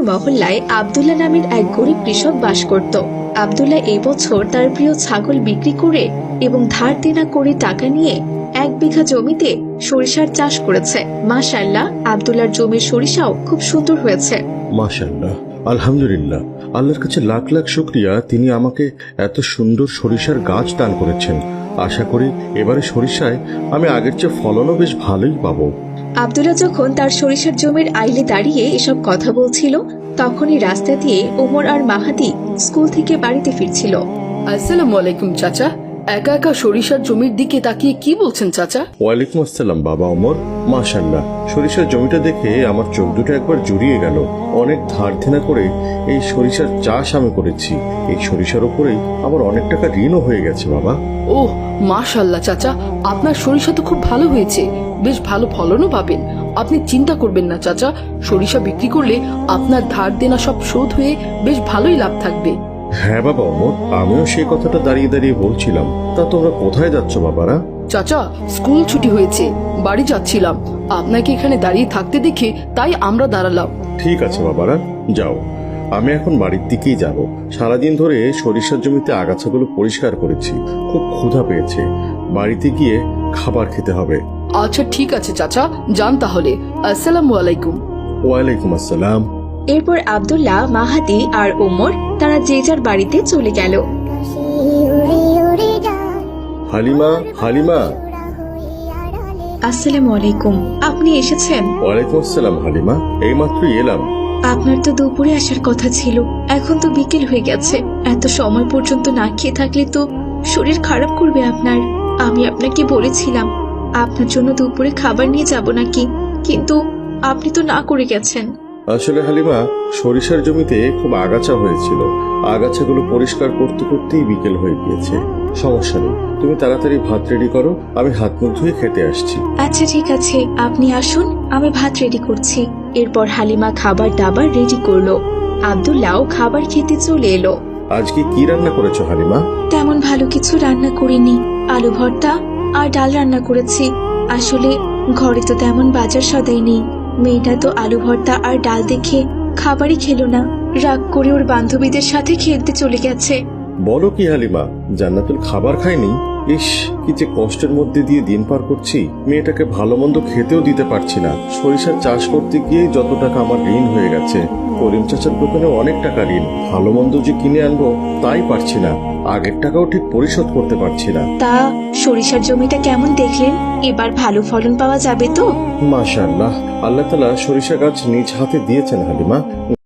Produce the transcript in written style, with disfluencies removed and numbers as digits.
মহল্লায় আব্দুল্লাহ নামের এক গরিব কৃষক বাস করত। আব্দুল্লাহ এই বছর তার প্রিয় ছাগল বিক্রি করে এবং ধার দেনা করে টাকা নিয়ে 1 বিঘা জমিতে সরিষার চাষ করেছে। মাশাআল্লাহ, আব্দুল্লাহর জমির সরিষাও খুব সুন্দর হয়েছে। মাশাআল্লাহ, আলহামদুলিল্লাহ। আল্লাহর কাছে লাখ লাখ শুকরিয়া, তিনি আমাকে এত সুন্দর সরিষার গাছ দান করেছেন। আশা করি এবারে সরিষায় আমি আগের চেয়ে ফলনও বেশ ভালোই পাবো। আব্দুল্লাহ যখন তার সরিষার জমির আইলে দাঁড়িয়ে এসব কথা বলছিল, তখনই রাস্তা দিয়ে ওমর আর মাহাদি স্কুল থেকে বাড়িতে ফিরছিল। আসসালামু আলাইকুম চাচা। একা একা সরিষার জমির দিকে তাকিয়ে কি বলছেন চাচা? ওয়ালাইকুম আসসালাম বাবা ওমর। মাশাআল্লাহ, সরিষার জমিটা দেখে আমার চোখ দুটো একবার জুড়িয়ে গেল। অনেক ধার দেনা করে এই সরিষার চাষ আমি করেছি। এই সরিষার উপরেই আমার অনেক টাকা ঋণও হয়ে গেছে বাবা। ওহ মাশাআল্লাহ চাচা, আপনার সরিষা তো খুব ভালো হয়েছে, বেশ ভালো ফলনও পাবেন। আপনি চিন্তা করবেন না চাচা, সরিষা বিক্রি করলে আপনার ধার দেনা সব শোধ হয়ে বেশ ভালোই লাভ থাকবে। হ্যাঁ বাবা ওমর, আমিও সেই কথাটা দাঁড়িয়ে দাঁড়িয়ে বলছিলাম। তা তোমরা কোথায় যাচ্ছ বাবারা? চাচা, স্কুল ছুটি হয়েছে, বাড়ি যাচ্ছিলাম। আপনাকে এখানে দাঁড়িয়ে থাকতে দেখে তাই আমরা দাঁড়ালাম। ঠিক আছে বাবারা, যাও। আমি এখন বাড়ির দিকেই যাব। সারাদিন ধরে সরিষার জমিতে আগাছাগুলো পরিষ্কার করেছি, খুব ক্ষুধা পেয়েছে। বাড়িতে গিয়ে খাবার খেতে হবে। আচ্ছা ঠিক আছে চাচা, যান তাহলে। আসসালামু আলাইকুম। ওয়ালাইকুম আসসালাম। এরপর আব্দুল্লাহ, মাহাদি আর ওমর তারা যে যার বাড়িতে চলে গেল। হালিমা, হালিমা। আসসালামু আলাইকুম, আপনি এসেছেন? ওয়ালাইকুম আসসালাম হালিমা, এইমাত্রই এলাম। আপনার তো দুপুরে আসার কথা ছিল, এখন তো বিকেল হয়ে গেছে। এত সময় পর্যন্ত না খেয়ে থাকলে তো শরীর খারাপ করবে আপনার। আমি আপনাকে বলেছিলাম আপনার জন্য দুপুরে খাবার নিয়ে যাব নাকি, কিন্তু আপনি তো না করে গেছেন। আসলে হালিমা, সরিষার জমিতে খুব আগাছা হয়েছিল। আগাছাগুলো পরিষ্কার করতে করতেই বিকেল হয়ে গিয়েছে। সমস্যা নেই, তুমি তাড়াতাড়ি ভাত রেডি করো, আমি হাত মুখ ধুয়ে খেতে আসছি। আচ্ছা ঠিক আছে, আপনি আসুন, আমি ভাত রেডি করছি। এরপর হালিমা খাবার দাবার রেডি করলো। আব্দুল্লাহ খাবার খেতে চলে এলো। আজকে কি রান্না করেছো হালিমা? তেমন ভালো কিছু রান্না করিনি, আলু ভর্তা আর ডাল রান্না করেছি। আসলে ঘরে তো তেমন বাজার সদাই নেই। মেয়েটা তো আলু ভর্তা আর ডাল দেখে খাবারই খেলো না, রাগ করে ওর বান্ধবীদের সাথে খেলতে চলে গেছে। বলো কি হালিমা, জান্নাতুল খাবার খায়নি? ইস, কি যে কষ্টের মধ্যে দিয়ে দিন পার করছি। মেয়েটাকে ভালো মন্দ খেতেও দিতে পারছি না। সরিষার চাষ করতে গিয়ে যত টাকা আমার ঋণ হয়ে গেছে। করিম চাচার দোকানে অনেক টাকা ঋণ, ভালো মন্দ যে কিনে আনবো তাই পারছি না। আগের টাকাও ঠিক পরিশোধ করতে পারছি না। তা সরিষার জমিটা কেমন দেখলেন? এবার ভালো ফলন পাওয়া যাবে তো? মাশাআল্লাহ, আল্লাহ তাআলা সরিষা গাছ নিজ হাতে দিয়েছেন হালিমা।